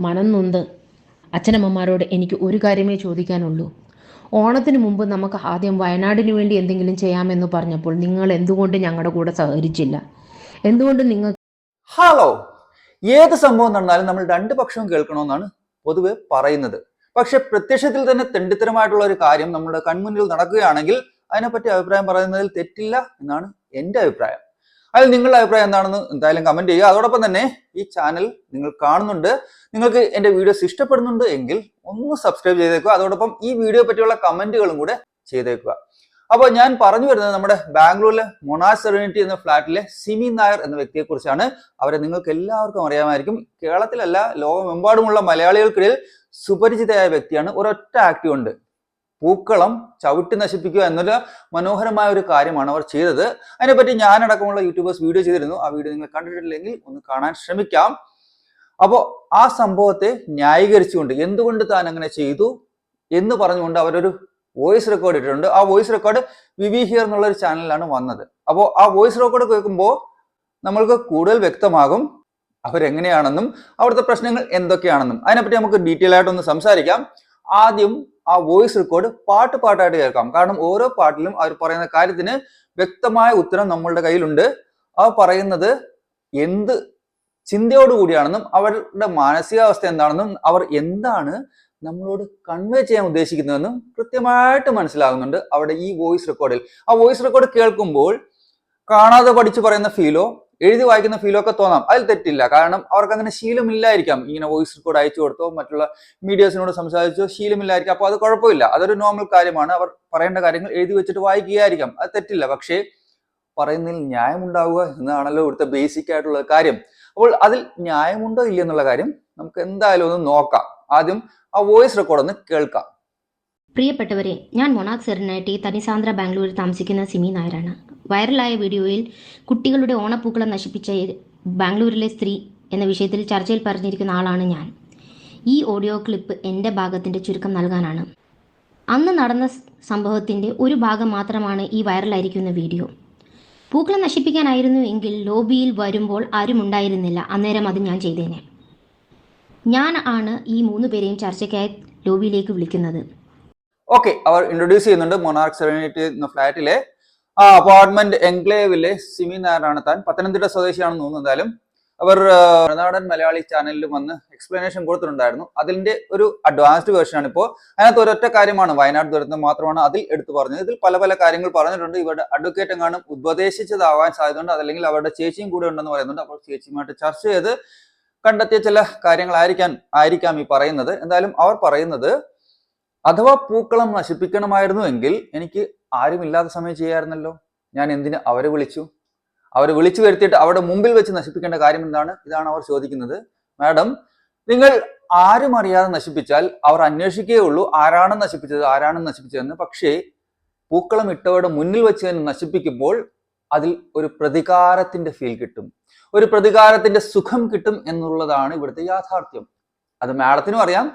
മനം നൊന്ത് അച്ഛനമ്മമാരോട് എനിക്ക് ഒരു കാര്യമേ ചോദിക്കാനുള്ളൂ. ഓണത്തിന് മുമ്പ് നമുക്ക് ആദ്യം വയനാടിന് വേണ്ടി എന്തെങ്കിലും ചെയ്യാമെന്ന് പറഞ്ഞപ്പോൾ നിങ്ങൾ എന്തുകൊണ്ട് ഞങ്ങളുടെ കൂടെ സഹകരിച്ചില്ല? എന്തുകൊണ്ട് നിങ്ങൾ ഹലോ, ഏത് സംഭവം നടന്നാലും നമ്മൾ രണ്ട് പക്ഷവും കേൾക്കണമെന്നാണ് പൊതുവെ പറയുന്നത്. പക്ഷെ പ്രത്യക്ഷത്തിൽ തന്നെ തെണ്ടിത്തരമായിട്ടുള്ള ഒരു കാര്യം നമ്മുടെ കൺമുന്നിൽ നടക്കുകയാണെങ്കിൽ അതിനെപ്പറ്റി അഭിപ്രായം പറയുന്നതിൽ തെറ്റില്ല എന്നാണ് എൻ്റെ അഭിപ്രായം. അതിൽ നിങ്ങളുടെ അഭിപ്രായം എന്താണെന്ന് എന്തായാലും കമന്റ് ചെയ്യുക. അതോടൊപ്പം തന്നെ ഈ ചാനൽ നിങ്ങൾ കാണുന്നുണ്ട്, നിങ്ങൾക്ക് എൻ്റെ വീഡിയോസ് ഇഷ്ടപ്പെടുന്നുണ്ട് എങ്കിൽ ഒന്ന് സബ്സ്ക്രൈബ് ചെയ്തേക്കുക. അതോടൊപ്പം ഈ വീഡിയോ പറ്റിയുള്ള കമന്റുകളും കൂടെ ചെയ്തേക്കുക. അപ്പോൾ ഞാൻ പറഞ്ഞു വരുന്നത് നമ്മുടെ ബാംഗ്ലൂരിലെ മൊണാർക് സെറനിറ്റി എന്ന ഫ്ലാറ്റിലെ സിമി നായർ എന്ന വ്യക്തിയെ കുറിച്ചാണ്. അവരെ നിങ്ങൾക്ക് എല്ലാവർക്കും അറിയാമായിരിക്കും. കേരളത്തിലല്ല, ലോകമെമ്പാടുമുള്ള മലയാളികൾക്കിടയിൽ സുപരിചിതയായ വ്യക്തിയാണ്. ഒരൊറ്റ ആക്ട് കൊണ്ട് പൂക്കളം ചവിട്ടി നശിപ്പിക്കുക എന്നൊരു മനോഹരമായ ഒരു കാര്യമാണ് അവർ ചെയ്തത്. അതിനെപ്പറ്റി ഞാനടക്കമുള്ള യൂട്യൂബേഴ്സ് വീഡിയോ ചെയ്തിരുന്നു. ആ വീഡിയോ നിങ്ങൾ കണ്ടിട്ടില്ലെങ്കിൽ ഒന്ന് കാണാൻ ശ്രമിക്കാം. അപ്പോൾ ആ സംഭവത്തെ ന്യായീകരിച്ചുകൊണ്ട് എന്തുകൊണ്ട് താൻ അങ്ങനെ ചെയ്തു എന്ന് പറഞ്ഞുകൊണ്ട് അവരൊരു വോയിസ് റെക്കോർഡ് ഇട്ടിട്ടുണ്ട്. ആ വോയിസ് റെക്കോർഡ് വിവി ഹിയർ എന്നുള്ള ഒരു ചാനലിലാണ് വന്നത്. അപ്പോൾ ആ വോയിസ് റെക്കോർഡ് കേൾക്കുമ്പോൾ നമ്മൾക്ക് കൂടുതൽ വ്യക്തമാകും അവരെങ്ങനെയാണെന്നും അവിടുത്തെ പ്രശ്നങ്ങൾ എന്തൊക്കെയാണെന്നും. അതിനെപ്പറ്റി നമുക്ക് ഡീറ്റെയിൽ ആയിട്ടൊന്ന് സംസാരിക്കാം. ആദ്യം ആ വോയിസ് റെക്കോർഡ് പാട്ടായിട്ട് കേൾക്കാം. കാരണം ഓരോ പാട്ടിലും അവർ പറയുന്ന കാര്യത്തിന് വ്യക്തമായ ഉത്തരം നമ്മളുടെ കയ്യിലുണ്ട്. അവർ പറയുന്നത് എന്ത് ചിന്തയോടുകൂടിയാണെന്നും അവരുടെ മാനസികാവസ്ഥ എന്താണെന്നും അവർ എന്താണ് നമ്മളോട് കൺവേ ചെയ്യാൻ ഉദ്ദേശിക്കുന്നതെന്നും കൃത്യമായിട്ട് മനസ്സിലാകുന്നുണ്ട് അവിടെ ഈ വോയിസ് റെക്കോർഡിൽ. ആ വോയിസ് റെക്കോർഡ് കേൾക്കുമ്പോൾ കാണാതെ പഠിച്ചു പറയുന്ന ഫീലോ എഴുതി വായിക്കുന്ന ഫീലോ ഒക്കെ തോന്നാം. അതിൽ തെറ്റില്ല. കാരണം അവർക്ക് അങ്ങനെ ശീലമില്ലായിരിക്കാം. ഇങ്ങനെ വോയിസ് റെക്കോർഡ് അയച്ചു കൊടുത്തോ മറ്റുള്ള മീഡിയസിനോട് സംസാരിച്ചോ ശീലമില്ലായിരിക്കാം. അപ്പോൾ അത് കുഴപ്പമില്ല, അതൊരു നോർമൽ കാര്യമാണ്. അവർ പറയേണ്ട കാര്യങ്ങൾ എഴുതി വെച്ചിട്ട് വായിക്കുകയായിരിക്കാം, അത് തെറ്റില്ല. പക്ഷേ പറയുന്നതിൽ ന്യായമുണ്ടാവുക എന്നതാണല്ലോ ഇവിടുത്തെ ബേസിക് ആയിട്ടുള്ള കാര്യം. അപ്പോൾ അതിൽ ന്യായമുണ്ടോ ഇല്ലെന്നുള്ള കാര്യം നമുക്ക് എന്തായാലും ഒന്ന് നോക്കാം. ആദ്യം ആ വോയിസ് റെക്കോർഡ് ഒന്ന് കേൾക്കാം. പ്രിയപ്പെട്ടവരെ, ഞാൻ മൊണാർക് സെറനിറ്റി തനിസാന്ദ്ര ബാംഗ്ലൂരിൽ താമസിക്കുന്ന സിമി നായരാണ്. വൈറലായ വീഡിയോയിൽ കുട്ടികളുടെ ഓണപ്പൂക്കളം നശിപ്പിച്ച ബാംഗ്ലൂരിലെ സ്ത്രീ എന്ന വിഷയത്തിൽ ചർച്ചയിൽ പറഞ്ഞിരിക്കുന്ന ആളാണ് ഞാൻ. ഈ ഓഡിയോ ക്ലിപ്പ് എൻ്റെ ഭാഗത്തിൻ്റെ ചുരുക്കം നൽകാനാണ്. അന്ന് നടന്ന സംഭവത്തിൻ്റെ ഒരു ഭാഗം മാത്രമാണ് ഈ വൈറലായിരിക്കുന്ന വീഡിയോ. പൂക്കളം നശിപ്പിക്കാനായിരുന്നു എങ്കിൽ ലോബിയിൽ വരുമ്പോൾ ആരും ഉണ്ടായിരുന്നില്ല. അന്നേരം അത് ഞാൻ ചെയ്തേനെ. ഞാൻ ആണ് ഈ 3 പേരെയും ചർച്ചയ്ക്കായി ലോബിയിലേക്ക് വിളിക്കുന്നത്. ഓക്കെ, അവർ ഇൻട്രൊഡ്യൂസ് ചെയ്യുന്നുണ്ട്. മൊണാർക് സെറനിറ്റി എന്ന ഫ്ലാറ്റിലെ അപ്പാർട്ട്മെന്റ് എൻക്ലേവിലെ സിമി നായരാണ് താൻ. പത്തനംതിട്ട സ്വദേശിയാണെന്ന് തോന്നുന്നു. എന്തായാലും അവർ മറുനാടൻ മലയാളി ചാനലിൽ വന്ന് എക്സ്പ്ലനേഷൻ കൊടുത്തിട്ടുണ്ടായിരുന്നു. അതിന്റെ ഒരു അഡ്വാൻസ്ഡ് വേർഷൻ ആണ് ഇപ്പോൾ. അതിനകത്ത് ഒരൊറ്റ കാര്യമാണ് വയനാട് ദുരന്തം മാത്രമാണ് അതിൽ എടുത്തു പറഞ്ഞത്. ഇതിൽ പല പല കാര്യങ്ങൾ പറഞ്ഞിട്ടുണ്ട്. ഇവരുടെ അഡ്വക്കേറ്റ് എങ്ങാനും ഉപദേശിച്ചതാവാൻ സാധ്യതയുണ്ട്, അതല്ലെങ്കിൽ അവരുടെ ചേച്ചിയും കൂടെ ഉണ്ടെന്ന് പറയുന്നുണ്ട്. അപ്പോൾ ചേച്ചിയുമായിട്ട് ചർച്ച ചെയ്ത് കണ്ടെത്തിയ ചില കാര്യങ്ങളായിരിക്കാം ഈ പറയുന്നത്. എന്തായാലും അവർ പറയുന്നത്, അഥവാ പൂക്കളം നശിപ്പിക്കണമായിരുന്നു എങ്കിൽ എനിക്ക് ആരുമില്ലാത്ത സമയം ചെയ്യാമായിരുന്നല്ലോ. ഞാൻ എന്തിന് അവരെ വിളിച്ചു വരുത്തിയിട്ട് അവിടെ മുമ്പിൽ വെച്ച് നശിപ്പിക്കേണ്ട കാര്യം എന്താണ്? ഇതാണ് അവർ ചോദിക്കുന്നത്. മാഡം, നിങ്ങൾ ആരും അറിയാതെ നശിപ്പിച്ചാൽ അവർ അന്വേഷിക്കുകയുള്ളൂ ആരാണ് നശിപ്പിച്ചതെന്ന്. പക്ഷേ പൂക്കളം ഇട്ടവരുടെ മുന്നിൽ വെച്ച് തന്നെ നശിപ്പിക്കുമ്പോൾ അതിൽ ഒരു പ്രതികാരത്തിന്റെ ഫീൽ കിട്ടും, ഒരു പ്രതികാരത്തിന്റെ സുഖം കിട്ടും എന്നുള്ളതാണ് ഇവിടുത്തെ യാഥാർത്ഥ്യം. അത് മാഡത്തിനും അറിയാം,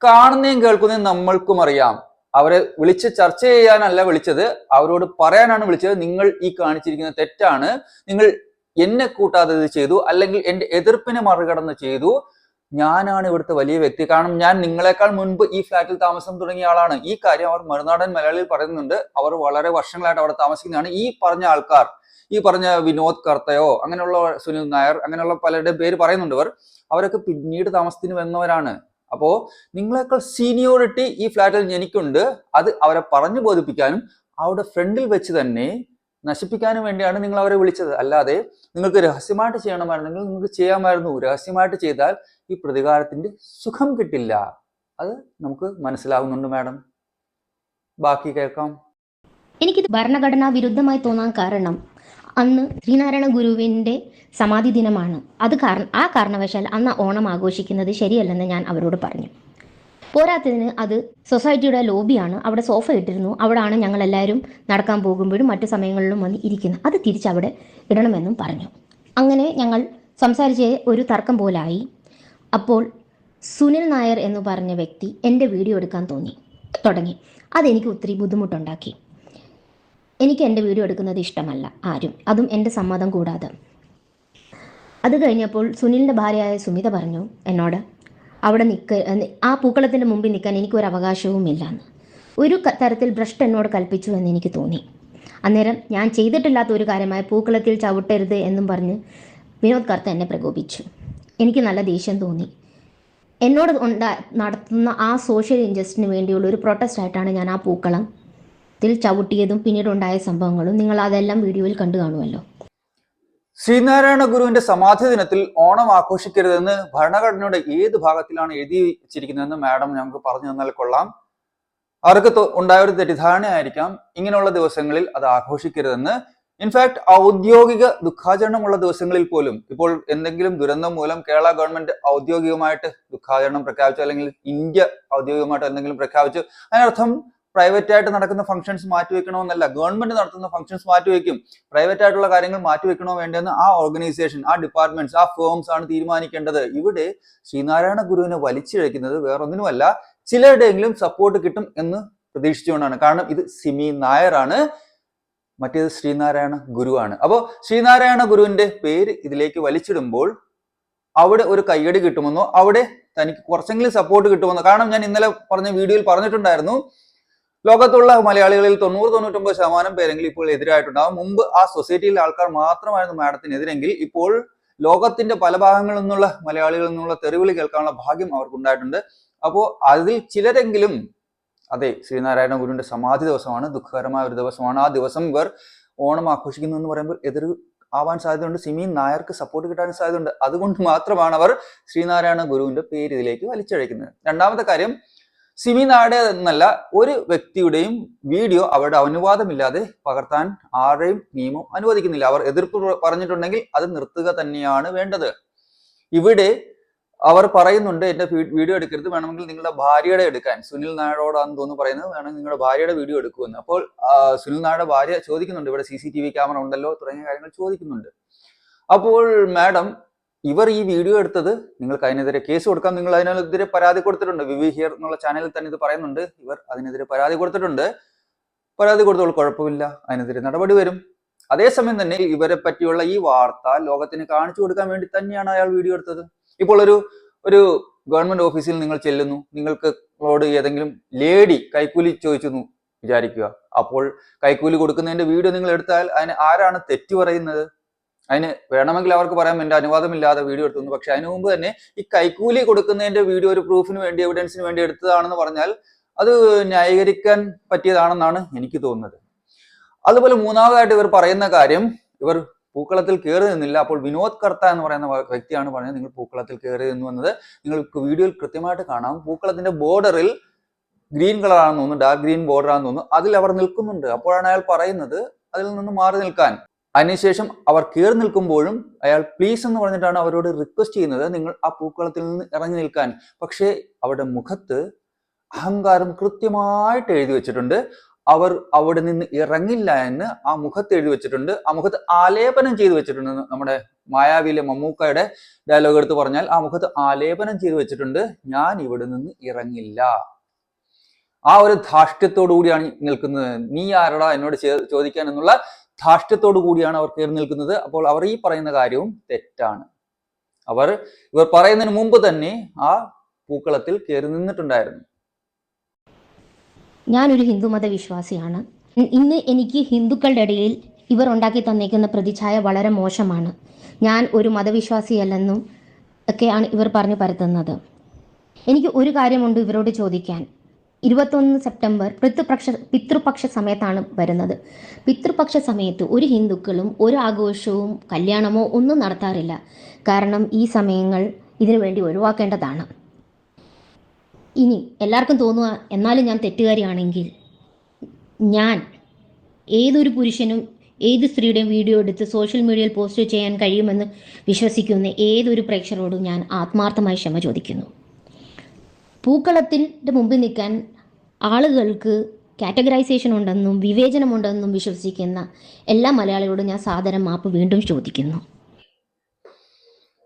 കാണുന്നതും കേൾക്കുന്നതും നമ്മൾക്കും അറിയാം. അവരെ വിളിച്ച് ചർച്ച ചെയ്യാനല്ല വിളിച്ചത്, അവരോട് പറയാനാണ് വിളിച്ചത്. നിങ്ങൾ ഈ കാണിച്ചിരിക്കുന്ന തെറ്റാണ്, നിങ്ങൾ എന്നെ കൂട്ടാതെ ഇത് ചെയ്തു, അല്ലെങ്കിൽ എന്റെ എതിർപ്പിനെ മറികടന്ന് ചെയ്തു. ഞാനാണ് ഇവിടുത്തെ വലിയ വ്യക്തി. കാരണം ഞാൻ നിങ്ങളെക്കാൾ മുൻപ് ഈ ഫ്ലാറ്റിൽ താമസം തുടങ്ങിയ ആളാണ്. ഈ കാര്യം അവർ മറുനാടൻ മലയാളിയിൽ പറയുന്നുണ്ട്. അവർ വളരെ വർഷങ്ങളായിട്ട് അവിടെ താമസിക്കുന്നതാണ്. ഈ പറഞ്ഞ ആൾക്കാർ, ഈ പറഞ്ഞ വിനോദ് കർത്തയോ അങ്ങനെയുള്ള സുനിൽ നായർ അങ്ങനെയുള്ള പലരുടെയും പേര് പറയുന്നുണ്ട്. അവരൊക്കെ പിന്നീട് താമസത്തിന് വന്നവരാണ്. അപ്പോ നിങ്ങളെക്കാൾ സീനിയോറിറ്റി ഈ ഫ്ലാറ്റിൽ എനിക്കുണ്ട്. അത് അവരെ പറഞ്ഞു ബോധിപ്പിക്കാനും അവിടെ ഫ്രണ്ടിൽ വെച്ച് തന്നെ നശിപ്പിക്കാനും വേണ്ടിയാണ് നിങ്ങൾ അവരെ വിളിച്ചത്. അല്ലാതെ നിങ്ങൾക്ക് രഹസ്യമായിട്ട് ചെയ്യണമായിരുന്നെങ്കിൽ നിങ്ങൾക്ക് ചെയ്യാമായിരുന്നു. രഹസ്യമായിട്ട് ചെയ്താൽ ഈ പ്രതികാരത്തിന്റെ സുഖം കിട്ടില്ല. അത് നമുക്ക് മനസ്സിലാവുന്നുണ്ട് മാഡം. ബാക്കി കേൾക്കാം. എനിക്കിത് ഭരണഘടനാ വിരുദ്ധമായി തോന്നാൻ കാരണം അന്ന് ശ്രീനാരായണ ഗുരുവിൻ്റെ സമാധി ദിനമാണ്. ആ കാരണവശാൽ അന്ന് ഓണം ആഘോഷിക്കുന്നത് ശരിയല്ലെന്ന് ഞാൻ അവരോട് പറഞ്ഞു. പോരാത്തതിന് അത് സൊസൈറ്റിയുടെ ലോബിയാണ്. അവിടെ സോഫ ഇട്ടിരുന്നു. അവിടെയാണ് ഞങ്ങളെല്ലാവരും നടക്കാൻ പോകുമ്പോഴും മറ്റു സമയങ്ങളിലും വന്ന് ഇരിക്കുന്നത്. അത് തിരിച്ചവിടെ ഇടണമെന്നും പറഞ്ഞു. അങ്ങനെ ഞങ്ങൾ സംസാരിച്ച് ഒരു തർക്കം പോലായി. അപ്പോൾ സുനിൽ നായർ എന്ന് പറഞ്ഞ വ്യക്തി എൻ്റെ വീഡിയോ എടുക്കാൻ തുടങ്ങി. അതെനിക്ക് ഒത്തിരി ബുദ്ധിമുട്ടുണ്ടാക്കി. എനിക്ക് എൻ്റെ വീഡിയോ എടുക്കുന്നത് ഇഷ്ടമല്ല ആരും, അതും എൻ്റെ സമ്മതം കൂടാതെ. അത് കഴിഞ്ഞപ്പോൾ സുനിലിൻ്റെ ഭാര്യയായ സുമിത പറഞ്ഞു എന്നോട് അവിടെ ആ പൂക്കളത്തിൻ്റെ മുമ്പിൽ നിൽക്കാൻ എനിക്കൊരു അവകാശവുമില്ലെന്ന്. ഒരു തരത്തിൽ ഭ്രഷ്ട് എന്നോട് കൽപ്പിച്ചു എന്ന് എനിക്ക് തോന്നി. അന്നേരം ഞാൻ ചെയ്തിട്ടില്ലാത്ത ഒരു കാര്യമായ പൂക്കളത്തിൽ ചവിട്ടരുത് എന്നും പറഞ്ഞ് വിനോദ് കർത്ത എന്നെ പ്രകോപിച്ചു. എനിക്ക് നല്ല ദേഷ്യം തോന്നി. എന്നോട് നടത്തുന്ന ആ സോഷ്യൽ ഇൻജസ്റ്റിന് വേണ്ടിയുള്ള ഒരു പ്രൊട്ടസ്റ്റായിട്ടാണ് ഞാൻ ആ പൂക്കളത്തിൽ ചവിട്ടിയതും പിന്നീടുണ്ടായ സംഭവങ്ങളും നിങ്ങൾ അതെല്ലാം വീഡിയോയിൽ കണ്ടു കാണുമല്ലോ. ശ്രീനാരായണ ഗുരുവിന്റെ സമാധി ദിനത്തിൽ ഓണം ആഘോഷിക്കരുതെന്ന് ഭരണഘടനയുടെ ഏത് ഭാഗത്തിലാണ് എഴുതി വെച്ചിരിക്കുന്നതെന്ന് മാഡം ഞങ്ങൾക്ക് പറഞ്ഞു തന്നാൽ കൊള്ളാം. അവർക്ക് ഉണ്ടായ ഒരു തെറ്റിദ്ധാരണയായിരിക്കാം ഇങ്ങനെയുള്ള ദിവസങ്ങളിൽ അത് ആഘോഷിക്കരുതെന്ന്. ഇൻഫാക്ട് ഔദ്യോഗിക ദുഃഖാചരണമുള്ള ദിവസങ്ങളിൽ പോലും ഇപ്പോൾ എന്തെങ്കിലും ദുരന്തം മൂലം കേരള ഗവൺമെന്റ് ഔദ്യോഗികമായിട്ട് ദുഃഖാചരണം പ്രഖ്യാപിച്ചു, അല്ലെങ്കിൽ ഇന്ത്യ ഔദ്യോഗികമായിട്ട് എന്തെങ്കിലും പ്രഖ്യാപിച്ചു, അതിനർത്ഥം പ്രൈവറ്റ് ആയിട്ട് നടക്കുന്ന ഫംഗ്ഷൻസ് മാറ്റിവെക്കണമെന്നല്ല. ഗവൺമെന്റ് നടത്തുന്ന ഫംഗ്ഷൻസ് മാറ്റിവെക്കും. പ്രൈവറ്റ് ആയിട്ടുള്ള കാര്യങ്ങൾ മാറ്റിവെക്കണോ വേണ്ടെന്ന് ആ ഓർഗനൈസേഷൻ, ആ ഡിപ്പാർട്ട്മെന്റ്സ്, ആ ഫേംസ് ആണ് തീരുമാനിക്കേണ്ടത്. ഇവിടെ ശ്രീനാരായണ ഗുരുവിനെ വലിച്ചിഴക്കുന്നത് വേറൊന്നിനുമല്ല, ചിലരുടെയെങ്കിലും സപ്പോർട്ട് കിട്ടും എന്ന് പ്രതീക്ഷിച്ചുകൊണ്ടാണ്. കാരണം ഇത് സിമി നായരാണ്, മറ്റേത് ശ്രീനാരായണ ഗുരുവാണ്. അപ്പോൾ ശ്രീനാരായണ ഗുരുവിന്റെ പേര് ഇതിലേക്ക് വലിച്ചിടുമ്പോൾ അവിടെ ഒരു കയ്യടി കിട്ടുമെന്നോ അവിടെ തനിക്ക് കുറച്ചെങ്കിലും സപ്പോർട്ട് കിട്ടുമെന്നോ. കാരണം ഞാൻ ഇന്നലെ പറഞ്ഞ വീഡിയോയിൽ പറഞ്ഞിട്ടുണ്ടായിരുന്നു, ലോകത്തുള്ള മലയാളികളിൽ 90-99% പേരെങ്കിലും ഇപ്പോൾ എതിരായിട്ടുണ്ടാവും. മുമ്പ് ആ സൊസൈറ്റിയിലെ ആൾക്കാർ മാത്രമായിരുന്നു മാഡത്തിനെതിരെങ്കിൽ ഇപ്പോൾ ലോകത്തിന്റെ പല ഭാഗങ്ങളിൽ നിന്നുള്ള മലയാളികളിൽ നിന്നുള്ള തെറിവിളി കേൾക്കാനുള്ള ഭാഗ്യം അവർക്കുണ്ടായിട്ടുണ്ട്. അപ്പോൾ അതിൽ ചിലരെങ്കിലും അതെ, ശ്രീനാരായണ ഗുരുവിന്റെ സമാധി ദിവസമാണ്, ദുഃഖകരമായ ഒരു ദിവസമാണ്, ആ ദിവസം ഇവർ ഓണം ആഘോഷിക്കുന്നു എന്ന് പറയുമ്പോൾ എതിർ ആവാൻ സാധ്യതയുണ്ട്, സിമി നായർക്ക് സപ്പോർട്ട് കിട്ടാൻ സാധ്യതയുണ്ട്. അതുകൊണ്ട് മാത്രമാണ് അവർ ശ്രീനാരായണ ഗുരുവിന്റെ പേര് ഇതിലേക്ക് വലിച്ചഴക്കുന്നത്. രണ്ടാമത്തെ കാര്യം, സിമി നായരുടെ എന്നല്ല ഒരു വ്യക്തിയുടെയും വീഡിയോ അവരുടെ അനുവാദമില്ലാതെ പകർത്താൻ ആരെയും നിയമം അനുവദിക്കുന്നില്ല. അവർ എതിർപ്പ് പറഞ്ഞിട്ടുണ്ടെങ്കിൽ അത് നിർത്തുക തന്നെയാണ് വേണ്ടത്. ഇവിടെ അവർ പറയുന്നുണ്ട് എന്റെ വീഡിയോ എടുക്കരുത്, വേണമെങ്കിൽ നിങ്ങളുടെ ഭാര്യയുടെ എടുക്കാൻ. സുനിൽ നായരോടാണെന്ന് തോന്നുന്നു പറയുന്നത്, വേണമെങ്കിൽ നിങ്ങളുടെ ഭാര്യയുടെ വീഡിയോ എടുക്കുമെന്ന്. അപ്പോൾ സുനിൽ നായരുടെ ഭാര്യ ചോദിക്കുന്നുണ്ട്, ഇവിടെ CCTV ക്യാമറ ഉണ്ടല്ലോ തുടങ്ങിയ കാര്യങ്ങൾ ചോദിക്കുന്നുണ്ട്. അപ്പോൾ മാഡം, ഇവർ ഈ വീഡിയോ എടുത്തത്, നിങ്ങൾക്ക് അതിനെതിരെ കേസ് കൊടുക്കാം, നിങ്ങൾ അതിനെതിരെ പരാതി കൊടുത്തിട്ടുണ്ട്. വിവി ഹിയർ എന്നുള്ള ചാനലിൽ തന്നെ ഇത് പറയുന്നുണ്ട്, ഇവർ അതിനെതിരെ പരാതി കൊടുത്തിട്ടുണ്ട്. പരാതി കൊടുത്തോളൂ, കുഴപ്പമില്ല, അതിനെതിരെ നടപടി വരും. അതേസമയം തന്നെ ഇവരെ പറ്റിയുള്ള ഈ വാർത്ത ലോകത്തിന് കാണിച്ചു കൊടുക്കാൻ വേണ്ടി തന്നെയാണ് അയാൾ വീഡിയോ എടുത്തത്. ഇപ്പോൾ ഒരു ഗവൺമെന്റ് ഓഫീസിൽ നിങ്ങൾ ചെല്ലുന്നു, നിങ്ങളോട് ഏതെങ്കിലും ലേഡി കൈക്കൂലി ചോദിച്ചു വിചാരിക്കുക. അപ്പോൾ കൈക്കൂലി കൊടുക്കുന്നതിന്റെ വീഡിയോ നിങ്ങൾ എടുത്താൽ അതിന് ആരാണ് തെറ്റ് പറയുന്നത്? അതിന് വേണമെങ്കിൽ അവർക്ക് പറയാം എന്റെ അനുവാദമില്ലാതെ വീഡിയോ എടുത്തു. പക്ഷെ അതിനു മുമ്പ് തന്നെ ഈ കൈക്കൂലി കൊടുക്കുന്നതിന്റെ വീഡിയോ ഒരു പ്രൂഫിന് വേണ്ടി, എവിഡൻസിന് വേണ്ടി എടുത്തതാണെന്ന് പറഞ്ഞാൽ അത് ന്യായീകരിക്കാൻ പറ്റിയതാണെന്നാണ് എനിക്ക് തോന്നുന്നത്. അതുപോലെ മൂന്നാമതായിട്ട് ഇവർ പറയുന്ന കാര്യം, ഇവർ പൂക്കളത്തിൽ കയറി നിന്നില്ല. അപ്പോൾ വിനോദ് കർത്ത എന്ന് പറയുന്ന വ്യക്തിയാണ് പറഞ്ഞത് നിങ്ങൾ പൂക്കളത്തിൽ കയറി നിന്നു എന്നത്. നിങ്ങൾക്ക് വീഡിയോയിൽ കൃത്യമായിട്ട് കാണാം, പൂക്കളത്തിന്റെ ബോർഡറിൽ ഗ്രീൻ കളറാണെന്ന് തോന്നുന്നു, ഡാർക്ക് ഗ്രീൻ ബോർഡർ ആണെന്ന് തോന്നുന്നു, അതിൽ അവർ നിൽക്കുന്നുണ്ട്. അപ്പോഴാണ് അയാൾ പറയുന്നത് അതിൽ നിന്ന് മാറി നിൽക്കാൻ. അതിനുശേഷം അവർ കയറി നിൽക്കുമ്പോഴും അയാൾ പ്ലീസ് എന്ന് പറഞ്ഞിട്ടാണ് അവരോട് റിക്വസ്റ്റ് ചെയ്യുന്നത്, നിങ്ങൾ ആ പൂക്കളത്തിൽ നിന്ന് ഇറങ്ങി നിൽക്കാൻ. പക്ഷേ അവരുടെ മുഖത്ത് അഹങ്കാരം കൃത്യമായിട്ട് എഴുതി വെച്ചിട്ടുണ്ട്. അവർ അവിടെ നിന്ന് ഇറങ്ങില്ല എന്ന് ആ മുഖത്ത് എഴുതി വെച്ചിട്ടുണ്ട്. ആ മുഖത്ത് ആലേപനം ചെയ്തു വെച്ചിട്ടുണ്ട്. നമ്മുടെ മായാവിയിലെ മമ്മൂക്കയുടെ ഡയലോഗ് എടുത്ത് പറഞ്ഞാൽ ആ മുഖത്ത് ആലേപനം ചെയ്തു വെച്ചിട്ടുണ്ട്, ഞാൻ ഇവിടെ നിന്ന് ഇറങ്ങില്ല. ആ ഒരു ധാർഷ്ട്യത്തോടു കൂടിയാണ് നിൽക്കുന്നത്. നീ ആരടാ എന്നോട് ചോദിക്കാൻ എന്നുള്ള ധാർഷ്ട്യത്തോടു കൂടിയാണ് അവർ കയറി നിൽക്കുന്നത്. അപ്പോൾ അവർ ഈ പറയുന്ന കാര്യവും തെറ്റാണ്. ഇവർ പറയുന്നതിന് മുമ്പ് തന്നെ ആ പൂക്കളത്തിൽ കയറി നിന്നിട്ടുണ്ടായിരുന്നു. ഞാനൊരു ഹിന്ദുമത വിശ്വാസിയാണ്. ഇന്ന് എനിക്ക് ഹിന്ദുക്കളുടെ ഇടയിൽ ഇവർ ഉണ്ടാക്കി തന്നേക്കുന്ന പ്രതിച്ഛായ വളരെ മോശമാണ്. ഞാൻ ഒരു മതവിശ്വാസിയല്ലെന്നും ഒക്കെയാണ് ഇവർ പറഞ്ഞു പരത്തുന്നത്. എനിക്ക് ഒരു കാര്യമുണ്ട് ഇവരോട് ചോദിക്കാൻ. 21 സെപ്റ്റംബർ പിതൃപക്ഷ സമയത്താണ് വരുന്നത്. പിതൃപക്ഷ സമയത്ത് ഒരു ഹിന്ദുക്കളും ഒരു ആഘോഷവും കല്യാണമോ ഒന്നും നടത്താറില്ല. കാരണം ഈ സമയങ്ങൾ ഇതിനു വേണ്ടി ഒഴിവാക്കേണ്ടതാണ്. ഇനി എല്ലാവർക്കും തോന്നുക എന്നാലും ഞാൻ തെറ്റുകാരിയാണെങ്കിൽ, ഞാൻ ഏതൊരു പുരുഷനും ഏത് സ്ത്രീയുടെയും വീഡിയോ എടുത്ത് സോഷ്യൽ മീഡിയയിൽ പോസ്റ്റ് ചെയ്യാൻ കഴിയുമെന്ന് വിശ്വസിക്കുന്ന ഏതൊരു പ്രേക്ഷകരോടും ഞാൻ ആത്മാർത്ഥമായി ക്ഷമ ചോദിക്കുന്നു. പൂക്കളത്തിൻ്റെ മുമ്പിൽ നിൽക്കാൻ ആളുകൾക്ക് കാറ്റഗറൈസേഷൻ ഉണ്ടെന്നും വിവേചനമുണ്ടെന്നും വിശ്വസിക്കുന്ന എല്ലാ മലയാളികളോടും ഞാൻ സാദരം മാപ്പ് വീണ്ടും ചോദിക്കുന്നു.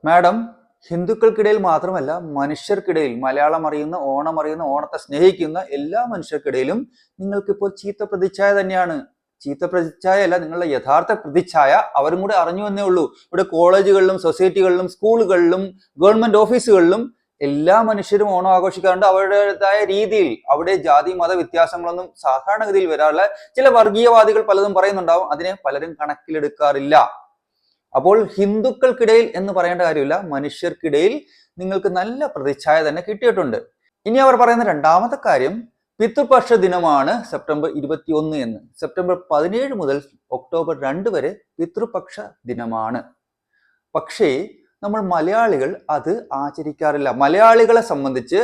മാഡം, ഹിന്ദുക്കൾക്കിടയിൽ മാത്രമല്ല മനുഷ്യർക്കിടയിൽ, മലയാളം അറിയുന്ന, ഓണം അറിയുന്ന, ഓണത്തെ സ്നേഹിക്കുന്ന എല്ലാ മനുഷ്യർക്കിടയിലും നിങ്ങൾക്കിപ്പോൾ ചീത്ത പ്രതിച്ഛായ തന്നെയാണ്. ചീത്ത പ്രതിച്ഛായ നിങ്ങളുടെ യഥാർത്ഥ പ്രതിച്ഛായ അവരും കൂടെ അറിഞ്ഞു എന്നേ ഉള്ളൂ. ഇവിടെ കോളേജുകളിലും സൊസൈറ്റികളിലും സ്കൂളുകളിലും ഗവൺമെന്റ് ഓഫീസുകളിലും എല്ലാ മനുഷ്യരും ഓണം ആഘോഷിക്കാറുണ്ട് അവരുടേതായ രീതിയിൽ. അവിടെ ജാതി മത വ്യത്യാസങ്ങളൊന്നും സാധാരണഗതിയിൽ വരാറില്ല. ചില വർഗീയവാദികൾ പലതും പറയുന്നുണ്ടാവും, അതിനെ പലരും കണക്കിലെടുക്കാറില്ല. അപ്പോൾ ഹിന്ദുക്കൾക്കിടയിൽ എന്ന് പറയേണ്ട കാര്യമില്ല, മനുഷ്യർക്കിടയിൽ നിങ്ങൾക്ക് നല്ല പ്രതിച്ഛായ തന്നെ കിട്ടിയിട്ടുണ്ട്. ഇനി അവർ പറയുന്ന രണ്ടാമത്തെ കാര്യം പിതൃപക്ഷ ദിനമാണ് സെപ്റ്റംബർ 21 എന്ന്. സെപ്റ്റംബർ 17 മുതൽ ഒക്ടോബർ 2 വരെ പിതൃപക്ഷ ദിനമാണ്. പക്ഷേ നമ്മൾ മലയാളികൾ അത് ആചരിക്കാറില്ല. മലയാളികളെ സംബന്ധിച്ച്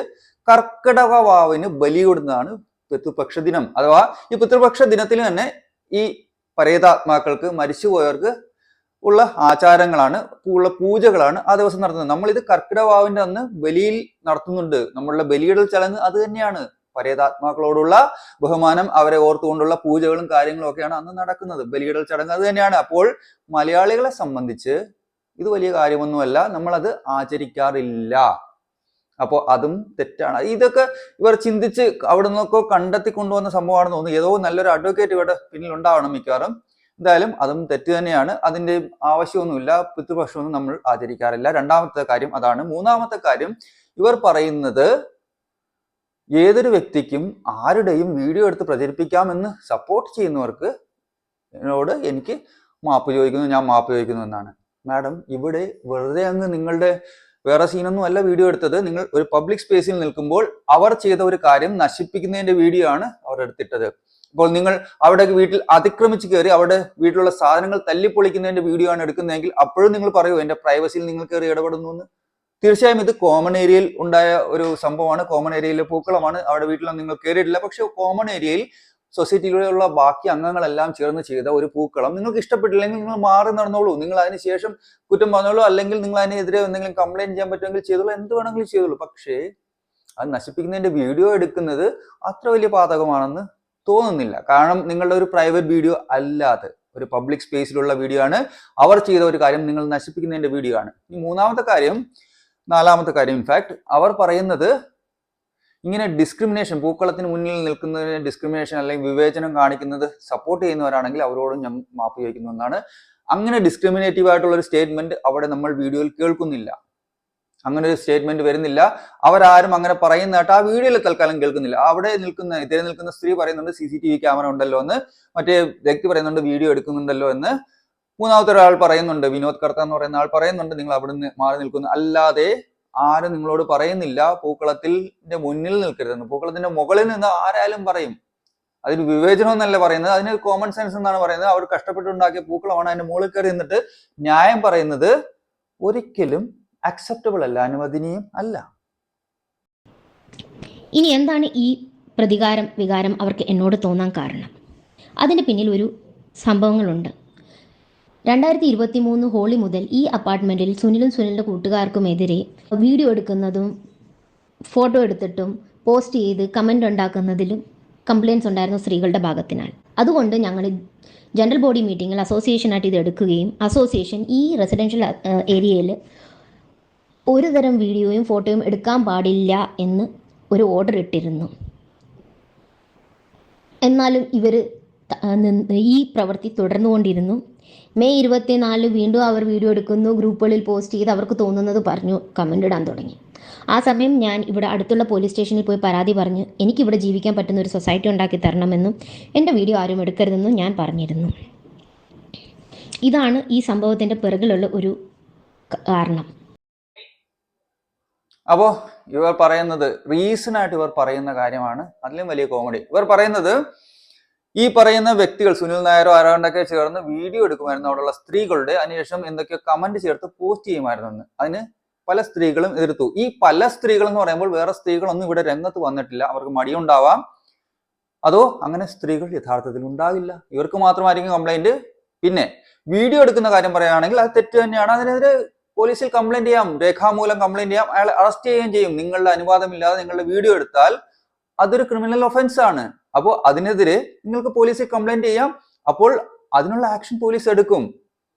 കർക്കിടക വാവിന് ബലിയിടുന്നതാണ് പിതൃപക്ഷ ദിനം. അഥവാ ഈ പിതൃപക്ഷ ദിനത്തിൽ തന്നെ ഈ പരേതാത്മാക്കൾക്ക്, മരിച്ചുപോയവർക്ക് ഉള്ള ആചാരങ്ങളാണ്, ഉള്ള പൂജകളാണ് ആ ദിവസം നടത്തുന്നത്. നമ്മളിത് കർക്കിടക വാവിന്റെ അന്ന് ബലിയിൽ നടത്തുന്നുണ്ട്. നമ്മളുടെ ബലിയിടൽ ചടങ്ങ് അത് തന്നെയാണ്. പരേതാത്മാക്കളോടുള്ള ബഹുമാനം, അവരെ ഓർത്തുകൊണ്ടുള്ള പൂജകളും കാര്യങ്ങളും ഒക്കെയാണ് അന്ന് നടക്കുന്നത്. ബലിയിടൽ ചടങ്ങ് അത് തന്നെയാണ്. അപ്പോൾ മലയാളികളെ സംബന്ധിച്ച് ഇത് വലിയ കാര്യമൊന്നുമല്ല, നമ്മളത് ആചരിക്കാറില്ല. അപ്പോൾ അതും തെറ്റാണ്. ഇതൊക്കെ ഇവർ ചിന്തിച്ച് അവിടെ നിന്നൊക്കെ കണ്ടെത്തി കൊണ്ടുവന്ന സംഭവമാണെന്ന് തോന്നുന്നു. ഏതോ നല്ലൊരു അഡ്വക്കേറ്റ് ഇവിടെ പിന്നിൽ ഉണ്ടാവണം മിക്കവാറും. എന്തായാലും അതും തെറ്റ് തന്നെയാണ്. അതിന്റെ ആവശ്യമൊന്നുമില്ല. പിതൃപക്ഷമൊന്നും നമ്മൾ ആചരിക്കാറില്ല. രണ്ടാമത്തെ കാര്യം അതാണ്. മൂന്നാമത്തെ കാര്യം, ഇവർ പറയുന്നത് ഏതൊരു വ്യക്തിക്കും ആരുടെയും വീഡിയോ എടുത്ത് പ്രചരിപ്പിക്കാമെന്ന് സപ്പോർട്ട് ചെയ്യുന്നവർക്ക് എന്നോട് എനിക്ക് മാപ്പ് ചോദിക്കുന്നു, ഞാൻ മാപ്പ് ചോദിക്കുന്നു എന്നാണ്. മാഡം, ഇവിടെ വെറുതെ അങ്ങ് നിങ്ങളുടെ വേറെ സീനൊന്നും അല്ല വീഡിയോ എടുത്തത്. നിങ്ങൾ ഒരു പബ്ലിക് സ്പേസിൽ നിൽക്കുമ്പോൾ അവർ ചെയ്ത ഒരു കാര്യം നശിപ്പിക്കുന്നതിന്റെ വീഡിയോ ആണ് അവർ എടുത്തിട്ടത്. ഇപ്പോൾ നിങ്ങൾ അവിടെ വീട്ടിൽ അതിക്രമിച്ച് കയറി അവരുടെ വീട്ടിലുള്ള സാധനങ്ങൾ തല്ലിപ്പൊളിക്കുന്നതിന്റെ വീഡിയോ ആണ് എടുക്കുന്നതെങ്കിൽ അപ്പോഴും നിങ്ങൾ പറയൂ എന്റെ പ്രൈവസിയിൽ നിങ്ങൾ കയറി ഇടപെടുന്നു എന്ന്. തീർച്ചയായും ഇത് കോമൺ ഏരിയയിൽ ഉണ്ടായ ഒരു സംഭവമാണ്. കോമൺ ഏരിയയിലെ പൂക്കളമാണ്. അവിടെ വീട്ടിലൊന്നും നിങ്ങൾ കയറിയിട്ടില്ല. പക്ഷെ കോമൺ ഏരിയയിൽ സൊസൈറ്റിയിലുള്ള ബാക്കി അംഗങ്ങളെല്ലാം ചേർന്ന് ചെയ്ത ഒരു പൂക്കളം നിങ്ങൾക്ക് ഇഷ്ടപ്പെട്ടില്ലെങ്കിൽ നിങ്ങൾ മാറി നടന്നോളൂ. നിങ്ങൾ അതിനുശേഷം കുറ്റം പറഞ്ഞോളൂ, അല്ലെങ്കിൽ നിങ്ങൾ അതിനെതിരെ എന്തെങ്കിലും കംപ്ലൈന്റ് ചെയ്യാൻ പറ്റുമെങ്കിൽ ചെയ്തോളൂ, എന്ത് വേണമെങ്കിലും ചെയ്തോളൂ. പക്ഷേ അത് നശിപ്പിക്കുന്നതിന്റെ വീഡിയോ എടുക്കുന്നത് അത്ര വലിയ പാതകമാണെന്ന് തോന്നുന്നില്ല. കാരണം നിങ്ങളുടെ ഒരു പ്രൈവറ്റ് വീഡിയോ അല്ലാതെ ഒരു പബ്ലിക് സ്പേസിലുള്ള വീഡിയോ ആണ്. അവർ ചെയ്ത ഒരു കാര്യം നിങ്ങൾ നശിപ്പിക്കുന്നതിന്റെ വീഡിയോ ആണ്. ഇനി നാലാമത്തെ കാര്യം ഇൻഫാക്ട് അവർ പറയുന്നത് ഇങ്ങനെ ഡിസ്ക്രിമിനേഷൻ, പൂക്കളത്തിന് മുന്നിൽ നിൽക്കുന്നതിന് ഡിസ്ക്രിമിനേഷൻ അല്ലെങ്കിൽ വിവേചനം കാണിക്കുന്നത് സപ്പോർട്ട് ചെയ്യുന്നവരാണെങ്കിൽ അവരോടും ഞാൻ മാപ്പ് ചോദിക്കുന്നു എന്നാണ്. അങ്ങനെ ഡിസ്ക്രിമിനേറ്റീവ് ആയിട്ടുള്ള ഒരു സ്റ്റേറ്റ്മെന്റ് അവിടെ നമ്മൾ വീഡിയോയിൽ കേൾക്കുന്നില്ല. അങ്ങനെ ഒരു സ്റ്റേറ്റ്മെന്റ് വരുന്നില്ല. അവരാരും അങ്ങനെ പറയുന്നതായിട്ട് ആ വീഡിയോയിൽ തൽക്കാലം കേൾക്കുന്നില്ല. അവിടെ എതിരെ നിൽക്കുന്ന സ്ത്രീ പറയുന്നുണ്ട് CCTV ക്യാമറ ഉണ്ടല്ലോ എന്ന്, മറ്റേ വ്യക്തി പറയുന്നുണ്ട് വീഡിയോ എടുക്കുന്നുണ്ടല്ലോ എന്ന്, മൂന്നാമത്തെ ഒരാൾ പറയുന്നുണ്ട്, വിനോദ് കർത്ത എന്ന് പറയുന്ന ആൾ പറയുന്നുണ്ട് നിങ്ങൾ അവിടെ നിന്ന് മാറി നിൽക്കുന്നു. അല്ലാതെ ആരും നിങ്ങളോട് പറയുന്നില്ല പൂക്കളത്തിന്റെ മുന്നിൽ നിൽക്കരുതെന്ന്. പൂക്കളത്തിന്റെ മുകളിൽ നിന്ന് ആരായാലും പറയും. അതിന് വിവേചനം എന്നല്ല പറയുന്നത്, അതിന് കോമൺ സെൻസ് എന്നാണ് പറയുന്നത്. അവർ കഷ്ടപ്പെട്ടുണ്ടാക്കിയ പൂക്കളമാണ്. അതിന്റെ മുകളിൽ കയറി നിന്നിട്ട് ന്യായം പറയുന്നത് ഒരിക്കലും അക്സെപ്റ്റബിൾ അല്ല, അനുവദനീയം അല്ല. ഇനി എന്താണ് ഈ വികാരം അവർക്ക് എന്നോട് തോന്നാൻ കാരണം? അതിന് പിന്നിൽ ഒരു സംഭവങ്ങളുണ്ട്. 2023 ഹോളി മുതൽ ഈ അപ്പാർട്ട്മെൻറ്റിൽ സുനിലിൻ്റെ കൂട്ടുകാർക്കുമെതിരെ വീഡിയോ എടുക്കുന്നതും ഫോട്ടോ എടുത്തിട്ടും പോസ്റ്റ് ചെയ്ത് കമൻ്റ് ഉണ്ടാക്കുന്നതിലും കംപ്ലയിൻസ് ഉണ്ടായിരുന്നു സ്ത്രീകളുടെ ഭാഗത്തിനാൽ. അതുകൊണ്ട് ഞങ്ങൾ ജനറൽ ബോഡി മീറ്റിങ്ങിൽ അസോസിയേഷനായിട്ട് ഇത് എടുക്കുകയും അസോസിയേഷൻ ഈ റെസിഡൻഷ്യൽ ഏരിയയിൽ ഒരു തരം വീഡിയോയും ഫോട്ടോയും എടുക്കാൻ പാടില്ല എന്ന് ഒരു ഓർഡർ ഇട്ടിരുന്നു. എന്നാലും ഇവർ ഈ പ്രവൃത്തി തുടർന്നുകൊണ്ടിരുന്നു. മെയ് 24 വീണ്ടും അവർ വീഡിയോ എടുക്കുന്നു, ഗ്രൂപ്പുകളിൽ പോസ്റ്റ് ചെയ്ത് അവർക്ക് തോന്നുന്നത് പറഞ്ഞു കമൻ്റ് ഇടാൻ തുടങ്ങി. ആ സമയം ഞാൻ ഇവിടെ അടുത്തുള്ള പോലീസ് സ്റ്റേഷനിൽ പോയി പരാതി പറഞ്ഞ് എനിക്കിവിടെ ജീവിക്കാൻ പറ്റുന്ന ഒരു സൊസൈറ്റി ഉണ്ടാക്കി തരണമെന്നും എൻ്റെ വീഡിയോ ആരും എടുക്കരുതെന്നും ഞാൻ പറഞ്ഞിരുന്നു. ഇതാണ് ഈ സംഭവത്തിൻ്റെ പിറകിലുള്ള ഒരു കാരണം. അപ്പോൾ ഇവർ പറയുന്നത് റീസണായിട്ട് ഇവർ പറയുന്ന കാര്യമാണ് അതിലും വലിയ കോമഡി. ഇവർ പറയുന്നത് ഈ പറയുന്ന വ്യക്തികൾ സുനിൽ നായരോ ആരാണ്ടൊക്കെ ചേർന്ന് വീഡിയോ എടുക്കുമായിരുന്നു അവിടെയുള്ള സ്ത്രീകളുടെ, അതിനുശേഷം എന്തൊക്കെയോ കമന്റ് ചേർത്ത് പോസ്റ്റ് ചെയ്യുമായിരുന്നു. അതിന് പല സ്ത്രീകളും എതിർത്തു. ഈ പല സ്ത്രീകൾ എന്ന് പറയുമ്പോൾ വേറെ സ്ത്രീകളൊന്നും ഇവിടെ രംഗത്ത് വന്നിട്ടില്ല. അവർക്ക് മടിയുണ്ടാവാം, അതോ അങ്ങനെ സ്ത്രീകൾ യഥാർത്ഥത്തിൽ ഉണ്ടാകില്ല, ഇവർക്ക് മാത്രമായിരിക്കും കംപ്ലൈന്റ്. പിന്നെ വീഡിയോ എടുക്കുന്ന കാര്യം പറയുകയാണെങ്കിൽ അത് തെറ്റ് തന്നെയാണ്. അതിനെതിരെ പോലീസിൽ കംപ്ലൈന്റ് ചെയ്യാം, രേഖാമൂലം കംപ്ലൈന്റ് ചെയ്യാം, അയാൾ അറസ്റ്റ് ചെയ്യുകയും ചെയ്യും. നിങ്ങളുടെ അനുവാദമില്ലാതെ നിങ്ങളുടെ വീഡിയോ എടുത്താൽ അതൊരു ക്രിമിനൽ ഒഫൻസ് ആണ്. അപ്പോൾ അതിനെതിരെ നിങ്ങൾക്ക് പോലീസിൽ കംപ്ലൈന്റ് ചെയ്യാം. അപ്പോൾ അതിനുള്ള ആക്ഷൻ പോലീസ് എടുക്കും.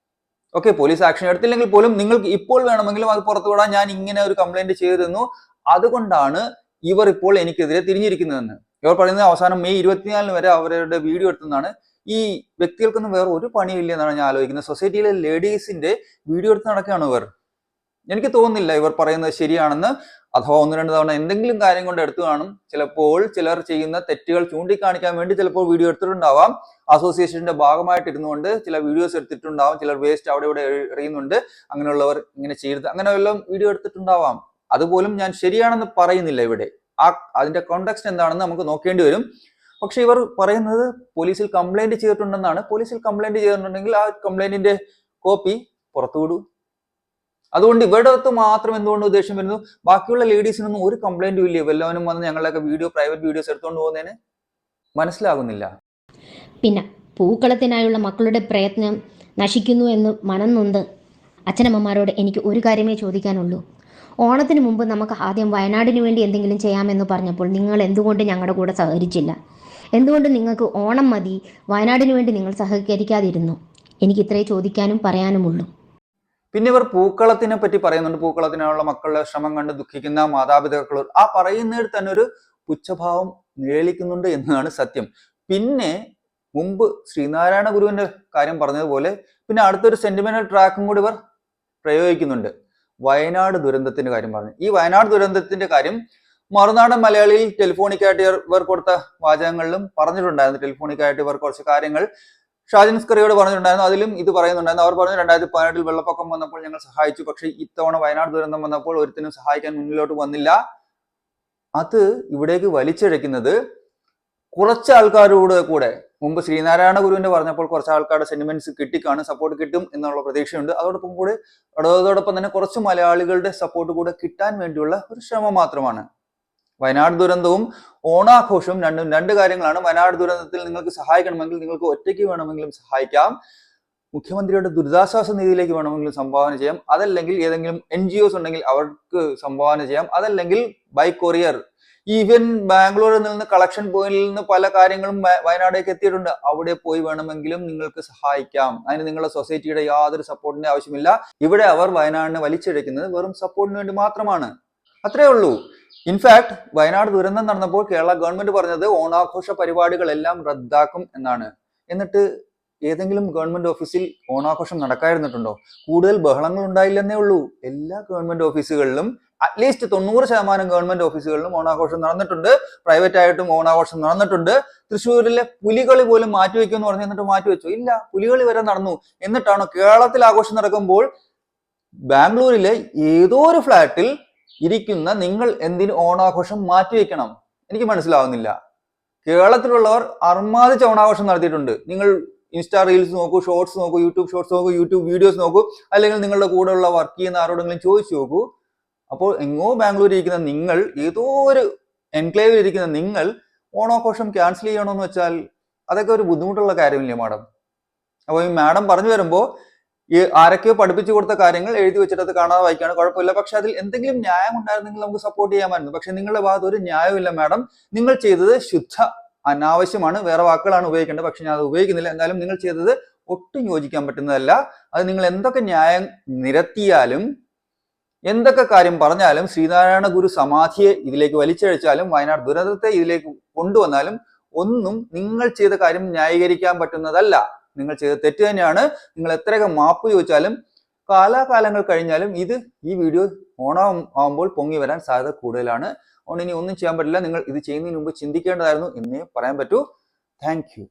ഓക്കെ, പോലീസ് ആക്ഷൻ എടുത്തില്ലെങ്കിൽ പോലും നിങ്ങൾക്ക് ഇപ്പോൾ വേണമെങ്കിലും അത് പുറത്തു വിടാൻ ഞാൻ ഇങ്ങനെ ഒരു കംപ്ലൈന്റ് ചെയ്തിരുന്നു, അതുകൊണ്ടാണ് ഇവർ ഇപ്പോൾ എനിക്കെതിരെ തിരിഞ്ഞിരിക്കുന്നതെന്ന് ഇവർ പറയുന്നത്. അവസാനം മെയ് 24 വരെ അവരുടെ വീഡിയോ എടുത്തെന്നാണ്. ഈ വ്യക്തികൾക്കൊന്നും വേറെ ഒരു പണിയില്ല എന്നാണ് ഞാൻ ആലോചിക്കുന്നത്. സൊസൈറ്റിയിലെ ലേഡീസിന്റെ വീഡിയോ എടുത്ത് നടക്കുകയാണ് ഇവർ. എനിക്ക് തോന്നുന്നില്ല ഇവർ പറയുന്നത് ശരിയാണെന്ന്. അഥവാ ഒന്ന് രണ്ട് തവണ എന്തെങ്കിലും കാര്യം കൊണ്ട് എടുത്തു കാണും. ചിലപ്പോൾ ചിലർ ചെയ്യുന്ന തെറ്റുകൾ ചൂണ്ടിക്കാണിക്കാൻ വേണ്ടി ചിലപ്പോൾ വീഡിയോ എടുത്തിട്ടുണ്ടാവാം. അസോസിയേഷന്റെ ഭാഗമായിട്ട് ഇരുന്നുകൊണ്ട് ചില വീഡിയോസ് എടുത്തിട്ടുണ്ടാവാം. ചിലർ വേസ്റ്റ് അവിടെ ഇവിടെ എറിയുന്നുണ്ട്, അങ്ങനെയുള്ളവർ ഇങ്ങനെ ചെയ്യരുത്, അങ്ങനെ വല്ലതും വീഡിയോ എടുത്തിട്ടുണ്ടാവാം. അതുപോലും ഞാൻ ശരിയാണെന്ന് പറയുന്നില്ല. ഇവിടെ അതിന്റെ കോണ്ടെക്സ്റ്റ് എന്താണെന്ന് നമുക്ക് നോക്കേണ്ടി വരും. പക്ഷെ ഇവർ പറയുന്നത് പോലീസിൽ കംപ്ലൈന്റ് ചെയ്തിട്ടുണ്ടെന്നാണ്. പോലീസിൽ കംപ്ലൈന്റ് ചെയ്തിട്ടുണ്ടെങ്കിൽ ആ കംപ്ലൈന്റിന്റെ കോപ്പി പുറത്തുവിടൂ. അതുകൊണ്ട് ഇവരുടെ അടുത്ത് മാത്രം എന്തുകൊണ്ട് ഉദ്ദേശം വരുന്നു? ബാക്കിയുള്ള ലേഡീസിനൊന്നും ഒരു കംപ്ലൈന്റും ഇല്ലേ? വല്ലവനും വന്ന് ഞങ്ങളുടെയൊക്കെ പ്രൈവറ്റ് വീഡിയോസ് എടുത്തുകൊണ്ട് പോകുന്നതിന് മനസ്സിലാകുന്നില്ല. പിന്നെ പൂക്കളത്തിനായുള്ള മക്കളുടെ പ്രയത്നം നശിക്കുന്നു എന്ന് മനം നൊന്ത് അച്ഛനമ്മമാരോട് എനിക്ക് ഒരു കാര്യമേ ചോദിക്കാനുള്ളൂ. ഓണത്തിന് മുമ്പ് നമുക്ക് ആദ്യം വയനാടിന് വേണ്ടി എന്തെങ്കിലും ചെയ്യാമെന്ന് പറഞ്ഞപ്പോൾ നിങ്ങൾ എന്തുകൊണ്ട് ഞങ്ങളുടെ കൂടെ സഹകരിച്ചില്ല? എന്തുകൊണ്ട് നിങ്ങൾക്ക് ഓണം മതി, വയനാടിന് വേണ്ടി നിങ്ങൾ സഹകരിക്കാതിരുന്നു? എനിക്ക് ഇത്രേ ചോദിക്കാനും പറയാനുമുള്ളൂ. പിന്നെ ഇവർ പൂക്കളത്തിനെ പറ്റി പറയുന്നുണ്ട്. പൂക്കളത്തിനുള്ള മക്കളുടെ ശ്രമം കണ്ട് ദുഃഖിക്കുന്ന മാതാപിതാക്കൾ. ആ പറയുന്നതിൽ തന്നെ ഒരു പുച്ഛഭാവം നിഴലിക്കുന്നുണ്ട് എന്നതാണ് സത്യം. പിന്നെ മുമ്പ് ശ്രീനാരായണ ഗുരുവിന്റെ കാര്യം പറഞ്ഞതുപോലെ പിന്നെ അടുത്തൊരു സെന്റിമെന്റൽ ട്രാക്കും കൂടി ഇവർ പ്രയോഗിക്കുന്നുണ്ട്. വയനാട് ദുരന്തത്തിന്റെ കാര്യം പറഞ്ഞു. ഈ വയനാട് ദുരന്തത്തിന്റെ കാര്യം മറുനാടൻ മലയാളിയിൽ ടെലിഫോണിക്കായിട്ട് ഇവർ കൊടുത്ത വാചകങ്ങളിലും പറഞ്ഞിട്ടുണ്ടായിരുന്നു. ടെലിഫോണിക്കായിട്ട് ഇവർ കുറച്ച് കാര്യങ്ങൾ ഷാജിൻ സ്കറിയോട് പറഞ്ഞിട്ടുണ്ടായിരുന്നു. അതിലും ഇത് പറയുന്നുണ്ടായിരുന്നു. അവർ പറഞ്ഞു 2018 വെള്ളപ്പൊക്കം വന്നപ്പോൾ ഞങ്ങൾ സഹായിച്ചു, പക്ഷെ ഇത്തവണ വയനാട് ദുരന്തം വന്നപ്പോൾ ഒരുത്തിനും സഹായിക്കാൻ മുന്നിലോട്ട് വന്നില്ല. അത് ഇവിടേക്ക് വലിച്ചിഴക്കുന്നത് കുറച്ച് ആൾക്കാരോട് കൂടെ. മുമ്പ് ശ്രീനാരായണ ഗുരുവിന്റെ പറഞ്ഞപ്പോൾ കുറച്ച് ആൾക്കാരുടെ സെന്റിമെന്റ്സ് കിട്ടിക്കാണും, സപ്പോർട്ട് കിട്ടും എന്നുള്ള പ്രതീക്ഷയുണ്ട്. അതോടൊപ്പം തന്നെ കുറച്ച് മലയാളികളുടെ സപ്പോർട്ട് കൂടെ കിട്ടാൻ വേണ്ടിയുള്ള ഒരു ശ്രമം മാത്രമാണ്. വയനാട് ദുരന്തവും ഓണാഘോഷവും രണ്ട് കാര്യങ്ങളാണ്. വയനാട് ദുരന്തത്തിൽ നിങ്ങൾക്ക് സഹായിക്കണമെങ്കിൽ നിങ്ങൾക്ക് ഒറ്റയ്ക്ക് വേണമെങ്കിലും സഹായിക്കാം. മുഖ്യമന്ത്രിയുടെ ദുരിതാശ്വാസ നിധിയിലേക്ക് വേണമെങ്കിലും സംഭാവന ചെയ്യാം. അതല്ലെങ്കിൽ ഏതെങ്കിലും NGOs ഉണ്ടെങ്കിൽ അവർക്ക് സംഭാവന ചെയ്യാം. അതല്ലെങ്കിൽ ബൈ കൊറിയർ. ഈവൻ ബാംഗ്ലൂരിൽ നിന്ന് കളക്ഷൻ പോയിന്റിൽ നിന്ന് പല കാര്യങ്ങളും വയനാടേക്ക് എത്തിയിട്ടുണ്ട്. അവിടെ പോയി വേണമെങ്കിലും നിങ്ങൾക്ക് സഹായിക്കാം. അതിന് നിങ്ങളുടെ സൊസൈറ്റിയുടെ യാതൊരു സപ്പോർട്ടിന്റെ ആവശ്യമില്ല. ഇവിടെ അവർ വയനാടിനെ വലിച്ചിഴക്കുന്നത് വെറും സപ്പോർട്ടിന് വേണ്ടി മാത്രമാണ്. അത്രേ ഉള്ളൂ. ഇൻഫാക്ട് വയനാട് ദുരന്തം നടന്നപ്പോൾ കേരള ഗവൺമെന്റ് പറഞ്ഞത് ഓണാഘോഷ പരിപാടികളെല്ലാം റദ്ദാക്കും എന്നാണ്. എന്നിട്ട് ഏതെങ്കിലും ഗവൺമെന്റ് ഓഫീസിൽ ഓണാഘോഷം നടക്കാതിരുന്നിട്ടുണ്ടോ? കൂടുതൽ ബഹളങ്ങൾ ഉണ്ടായില്ലെന്നേ ഉള്ളൂ. എല്ലാ ഗവൺമെന്റ് ഓഫീസുകളിലും അറ്റ്ലീസ്റ്റ് 90% ഗവൺമെന്റ് ഓഫീസുകളിലും ഓണാഘോഷം നടന്നിട്ടുണ്ട്. പ്രൈവറ്റ് ആയിട്ടും ഓണാഘോഷം നടന്നിട്ടുണ്ട്. തൃശ്ശൂരിലെ പുലികളി പോലും മാറ്റിവെക്കും എന്ന് പറഞ്ഞു, എന്നിട്ട് മാറ്റിവെച്ചു? ഇല്ല, പുലികളി വരെ നടന്നു. എന്നിട്ടാണോ കേരളത്തിൽ ആഘോഷം നടക്കുമ്പോൾ ബാംഗ്ലൂരിലെ ഏതോ ഒരു ഫ്ലാറ്റിൽ ഇരിക്കുന്ന നിങ്ങൾ എന്തിന് ഓണാഘോഷം മാറ്റിവെക്കണം? എനിക്ക് മനസ്സിലാവുന്നില്ല. കേരളത്തിലുള്ളവർ അർമാദിച്ച ഓണാഘോഷം നടത്തിയിട്ടുണ്ട്. നിങ്ങൾ ഇൻസ്റ്റാ റീൽസ് നോക്കൂ, ഷോർട്സ് നോക്കൂ, യൂട്യൂബ് ഷോർട്സ് നോക്കൂ, യൂട്യൂബ് വീഡിയോസ് നോക്കൂ, അല്ലെങ്കിൽ നിങ്ങളുടെ കൂടെയുള്ള വർക്ക് ചെയ്യുന്ന ആരോടെങ്കിലും ചോദിച്ചു നോക്കൂ. അപ്പോൾ എങ്ങോ ബാംഗ്ലൂരിൽ ഇരിക്കുന്ന നിങ്ങൾ, ഏതോ ഒരു എൻക്ലേവിൽ ഇരിക്കുന്ന നിങ്ങൾ ഓണാഘോഷം ക്യാൻസൽ ചെയ്യണമെന്ന് വെച്ചാൽ അതൊക്കെ ഒരു ബുദ്ധിമുട്ടുള്ള കാര്യമില്ലേ മാഡം? അപ്പോൾ ഈ മാഡം പറഞ്ഞു വരുമ്പോൾ ആരൊക്കെയോ പഠിപ്പിച്ചു കൊടുത്ത കാര്യങ്ങൾ എഴുതി വെച്ചിട്ട് അത് കാണാതെ വായിക്കാണ്, കുഴപ്പമില്ല. പക്ഷെ അതിൽ എന്തെങ്കിലും ന്യായം ഉണ്ടായിരുന്നെങ്കിൽ നമുക്ക് സപ്പോർട്ട് ചെയ്യാമായിരുന്നു. പക്ഷെ നിങ്ങളുടെ ഭാഗത്ത് ഒരു ന്യായമില്ല മാഡം. നിങ്ങൾ ചെയ്തത് ശുദ്ധ അനാവശ്യമാണ്. വേറെ വാക്കുകളാണ് ഉപയോഗിക്കേണ്ടത്, പക്ഷെ ഞാൻ അത് ഉപയോഗിക്കുന്നില്ല. എന്നാലും നിങ്ങൾ ചെയ്തത് ഒട്ടും യോജിക്കാൻ പറ്റുന്നതല്ല. അത് നിങ്ങൾ എന്തൊക്കെ ന്യായം നിരത്തിയാലും എന്തൊക്കെ കാര്യം പറഞ്ഞാലും ശ്രീനാരായണ ഗുരു സമാധിയെ ഇതിലേക്ക് വലിച്ചഴിച്ചാലും വയനാട് ദുരന്തത്തെ ഇതിലേക്ക് കൊണ്ടുവന്നാലും ഒന്നും നിങ്ങൾ ചെയ്ത കാര്യം ന്യായീകരിക്കാൻ പറ്റുന്നതല്ല. നിങ്ങൾ ചെയ്ത തെറ്റ് തന്നെയാണ്. നിങ്ങൾ എത്രയൊക്കെ മാപ്പ് ചോദിച്ചാലും കാലാകാലങ്ങൾ കഴിഞ്ഞാലും ഈ വീഡിയോ ഓണം ആവുമ്പോൾ പൊങ്ങി വരാൻ സാധ്യത കൂടുതലാണ്. അതുകൊണ്ട് ഇനി ഒന്നും ചെയ്യാൻ പറ്റില്ല. നിങ്ങൾ ഇത് ചെയ്യുന്നതിന് മുമ്പ് ചിന്തിക്കേണ്ടതായിരുന്നു എന്നേ പറയാൻ പറ്റൂ. Thank you.